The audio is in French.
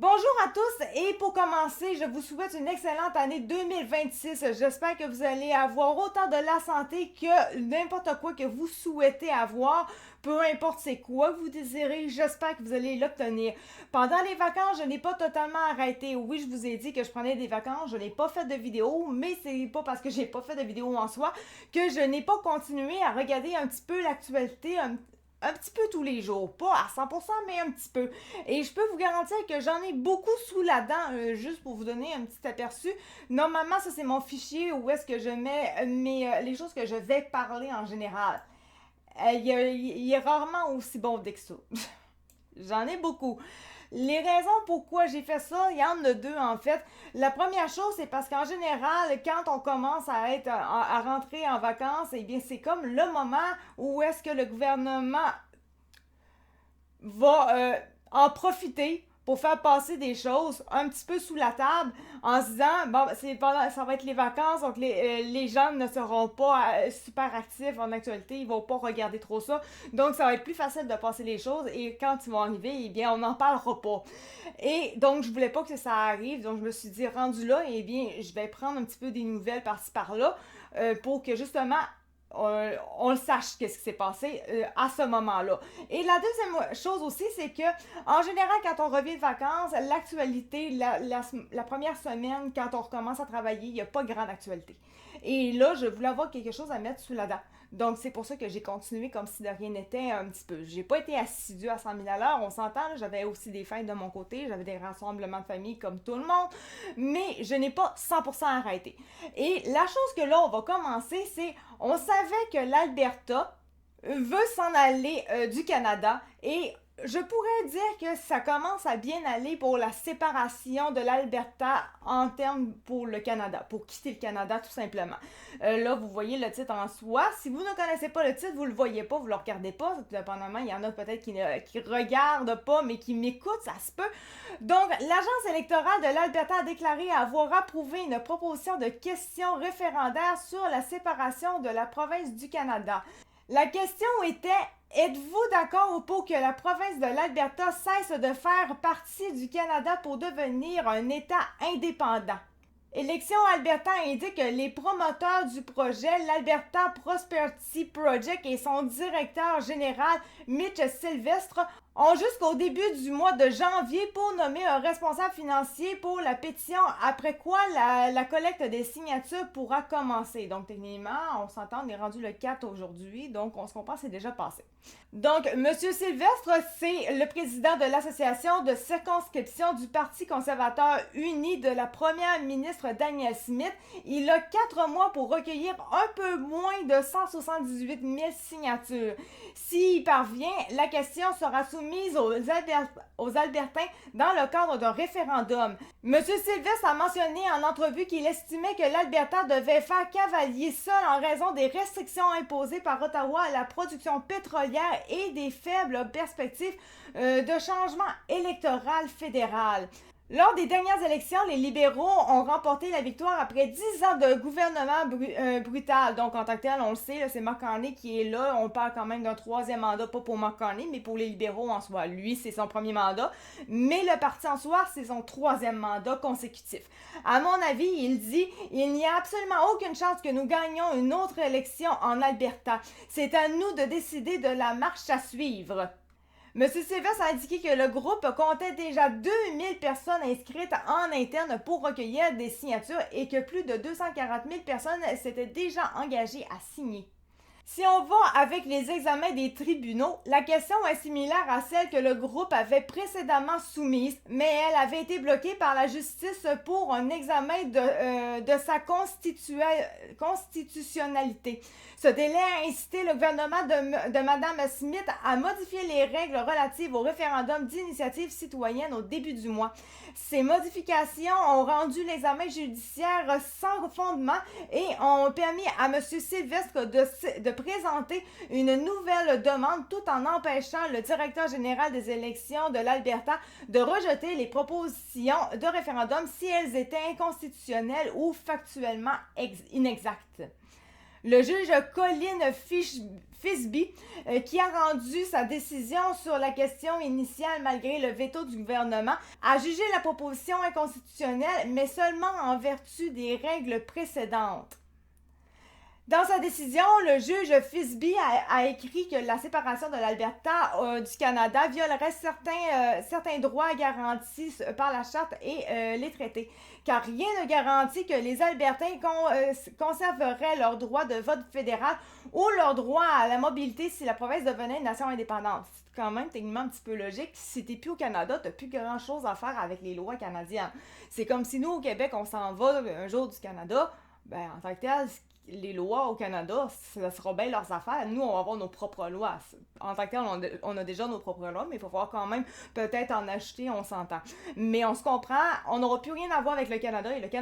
Bonjour à tous et pour commencer, je vous souhaite une excellente année 2026. J'espère que vous allez avoir autant de la santé que n'importe quoi que vous souhaitez avoir, peu importe c'est quoi que vous désirez, j'espère que vous allez l'obtenir. Pendant les vacances, je n'ai pas totalement arrêté. Oui, je vous ai dit que je prenais des vacances, je n'ai pas fait de vidéo, mais c'est pas parce que j'ai pas fait de vidéo en soi que je n'ai pas continué à regarder un petit peu l'actualité, un petit peu tous les jours, pas à 100%, mais un petit peu. Et je peux vous garantir que j'en ai beaucoup sous la dent, juste pour vous donner un petit aperçu. Normalement, ça c'est mon fichier où est-ce que je mets les choses que je vais parler en général. Il est rarement aussi bon que ça. J'en ai beaucoup. Les raisons pourquoi j'ai fait ça, il y en a deux en fait. La première chose, c'est parce qu'en général, quand on commence à rentrer en vacances, eh bien c'est comme le moment où est-ce que le gouvernement va en profiter pour faire passer des choses un petit peu sous la table en se disant bon ça va être les vacances donc les gens ne seront pas super actifs en actualité, ils vont pas regarder trop ça, donc ça va être plus facile de passer les choses et quand ils vont arriver, eh bien on n'en parlera pas. Et donc je voulais pas que ça arrive, donc je me suis dit rendu là, eh bien je vais prendre un petit peu des nouvelles par-ci par-là pour que justement on le sache qu'est-ce qui s'est passé à ce moment-là. Et la deuxième chose aussi, c'est que en général, quand on revient de vacances, l'actualité, la première semaine, quand on recommence à travailler, il n'y a pas grande actualité. Et là, je voulais avoir quelque chose à mettre sous la dent. Donc, c'est pour ça que j'ai continué comme si de rien n'était un petit peu. J'ai pas été assidue à 100 000 à l'heure, on s'entend, j'avais aussi des fêtes de mon côté, j'avais des rassemblements de famille comme tout le monde, mais je n'ai pas 100% arrêté. Et la chose que là, on va commencer, c'est, on savait que l'Alberta veut s'en aller du Canada et je pourrais dire que ça commence à bien aller pour la séparation de l'Alberta en termes pour le Canada, pour quitter le Canada tout simplement. Là, vous voyez le titre en soi. Si vous ne connaissez pas le titre, vous le voyez pas, vous le regardez pas. Dépendamment, il y en a peut-être qui regardent pas, mais qui m'écoutent, ça se peut. Donc, l'Agence électorale de l'Alberta a déclaré avoir approuvé une proposition de question référendaire sur la séparation de la province du Canada. La question était: êtes-vous d'accord pour que la province de l'Alberta cesse de faire partie du Canada pour devenir un État indépendant? Élections Alberta indique que les promoteurs du projet, l'Alberta Prosperity Project et son directeur général, Mitch Sylvestre, ont jusqu'au début du mois de janvier pour nommer un responsable financier pour la pétition, après quoi la collecte des signatures pourra commencer. Donc, techniquement, on s'entend, on est rendu le 4 aujourd'hui, donc on se comprend, c'est déjà passé. Donc, M. Sylvestre, c'est le président de l'association de circonscription du Parti conservateur uni de la première ministre Danielle Smith. Il a 4 mois pour recueillir un peu moins de 178 000 signatures. S'il parvient, la question sera soumise aux Albertains dans le cadre d'un référendum. M. Sylvestre a mentionné en entrevue qu'il estimait que l'Alberta devait faire cavalier seul en raison des restrictions imposées par Ottawa à la production pétrolière et des faibles perspectives de changement électoral fédéral. Lors des dernières élections, les libéraux ont remporté la victoire après 10 ans de gouvernement brutal. Donc, en tant que tel, on le sait, là, c'est Mark Carney qui est là. On parle quand même d'un troisième mandat, pas pour Mark Carney, mais pour les libéraux en soi. Lui, c'est son premier mandat. Mais le parti en soi, c'est son troisième mandat consécutif. À mon avis, il dit, il n'y a absolument aucune chance que nous gagnions une autre élection en Alberta. C'est à nous de décider de la marche à suivre. M. Sylvestre a indiqué que le groupe comptait déjà 2000 personnes inscrites en interne pour recueillir des signatures et que plus de 240 000 personnes s'étaient déjà engagées à signer. Si on va avec les examens des tribunaux, la question est similaire à celle que le groupe avait précédemment soumise, mais elle avait été bloquée par la justice pour un examen de sa constitutionnalité. Ce délai a incité le gouvernement de Mme Smith à modifier les règles relatives au référendum d'initiative citoyenne au début du mois. Ces modifications ont rendu l'examen judiciaire sans fondement et ont permis à M. Sylvestre de présenter une nouvelle demande tout en empêchant le directeur général des élections de l'Alberta de rejeter les propositions de référendum si elles étaient inconstitutionnelles ou factuellement inexactes. Le juge Colin Fisby, qui a rendu sa décision sur la question initiale malgré le veto du gouvernement, a jugé la proposition inconstitutionnelle, mais seulement en vertu des règles précédentes. Dans sa décision, le juge Fisby a écrit que la séparation de l'Alberta du Canada violerait certains droits garantis par la Charte et les traités, car rien ne garantit que les Albertains conserveraient leur droit de vote fédéral ou leur droit à la mobilité si la province devenait une nation indépendante. C'est quand même techniquement un petit peu logique. Si t'es plus au Canada, t'as plus grand chose à faire avec les lois canadiennes. C'est comme si nous, au Québec, on s'en va un jour du Canada, ben en tant que tel, les lois au Canada, ça sera bien leurs affaires. Nous, on va avoir nos propres lois. En tant que tel, on a déjà nos propres lois, mais il faut voir quand même peut-être en acheter, on s'entend. Mais on se comprend, on n'aura plus rien à voir avec le Canada et le Canada